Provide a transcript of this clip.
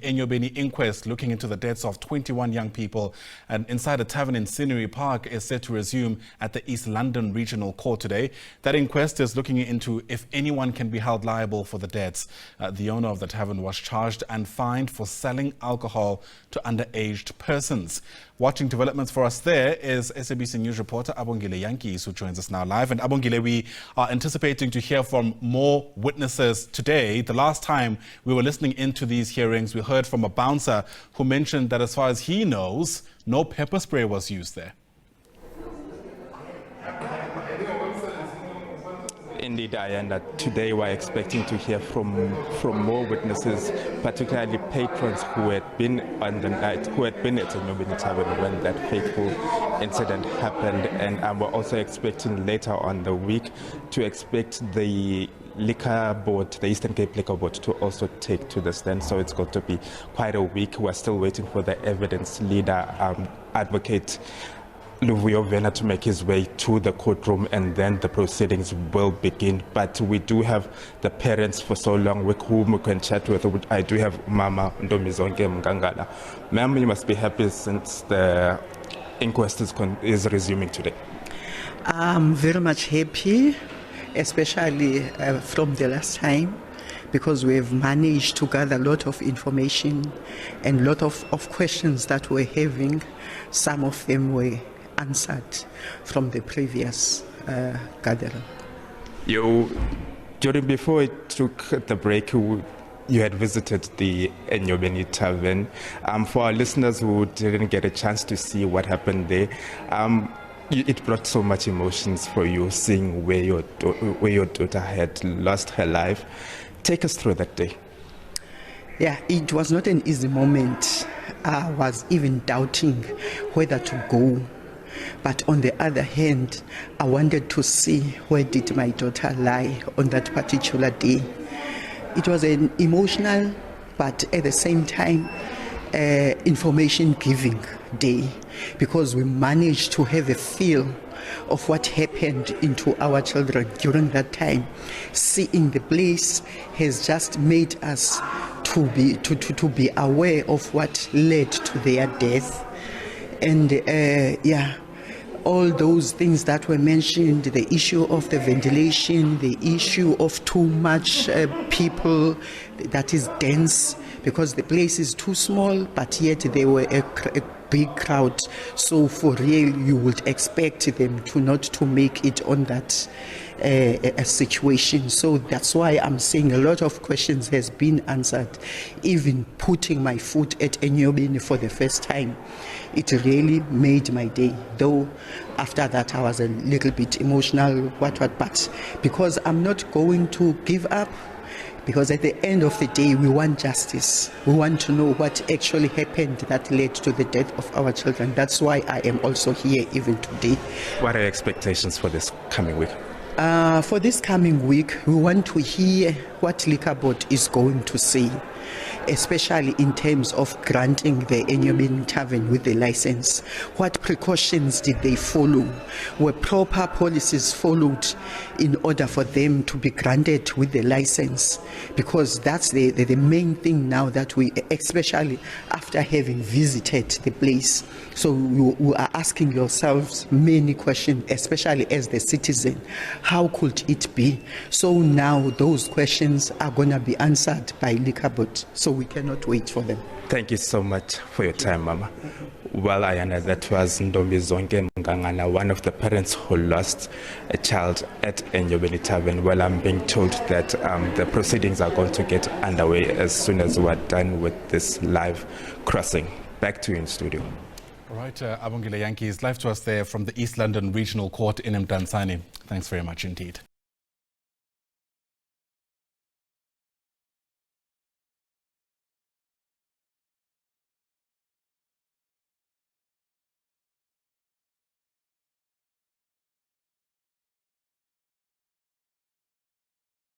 Enyobeni inquest looking into the deaths of 21 young people and inside a tavern in Scenery Park is set to resume at the East London Regional Court today. That inquest is looking into if anyone can be held liable for the deaths. The owner of the tavern was charged and fined for selling alcohol to underaged persons. Watching developments for us there is SABC News reporter Abongile Jantjies, who joins us now live. And Abongile, we are anticipating to hear from more witnesses today. The last time we were listening into these hearings, we heard from a bouncer who mentioned that as far as he knows, no pepper spray was used there. Indeed, Ayanda. Today we're expecting to hear from more witnesses, particularly patrons who had been on the night, who had been at the Enyobeni tavern when that fateful incident happened. And we're also expecting later on the week to expect the liquor board, the Eastern Cape Liquor Board, to also take to the stand. So it's going to be quite a week. We're still waiting for the evidence leader, advocate Luvuyo Vena, to make his way to the courtroom, and then the proceedings will begin. But we do have the parents for so long with whom we can chat with. I do have Mama Ndomizonge Mngangala. Ma'am, you must be happy since the inquest is resuming today. I'm very much happy, especially from the last time, because we have managed to gather a lot of information and a lot of questions that we're having. Some of them were answered from the previous gathering. Before we took the break, you had visited the Enyobeni tavern. For our listeners who didn't get a chance to see what happened there, it brought so much emotions for you, seeing where your daughter had lost her life. Take us through that day. Yeah, it was not an easy moment. I was even doubting whether to go. But on the other hand, I wanted to see where did my daughter lie on that particular day. It was an emotional, but at the same time, information-giving day, because we managed to have a feel of what happened into our children during that time. Seeing the place has just made us to be aware of what led to their death. And all those things that were mentioned, the issue of the ventilation, the issue of too much people that is dense, because the place is too small, but yet there were a big crowd. So for real, you would expect them not to make it on that situation. So that's why I'm saying a lot of questions has been answered. Even putting my foot at Enyobeni for the first time, it really made my day. Though after that I was a little bit emotional, but because I'm not going to give up, because at the end of the day we want justice. We want to know what actually happened that led to the death of our children. That's why I am also here even today. What are your expectations for this coming week? For this coming week, we want to hear what Liquor Board is going to say, especially in terms of granting the Enyobeni tavern with the license. What precautions did they follow? Were proper policies followed in order for them to be granted with the license? Because that's the main thing now that we, especially after having visited the place. So we are asking yourselves many questions, especially as the citizen. How could it be? So now those questions are going to be answered by Liquor Board. So we cannot wait for them. Thank you so much for your time, Mama. Well, Ayana, that was Ndomizonge Mngangala, one of the parents who lost a child at Enyobeni tavern. Well, I'm being told that the proceedings are going to get underway as soon as we're done with this live crossing. Back to you in studio. All right, Abongile Jantjies, live to us there from the East London Regional Court in Mdantsane. Thanks very much indeed.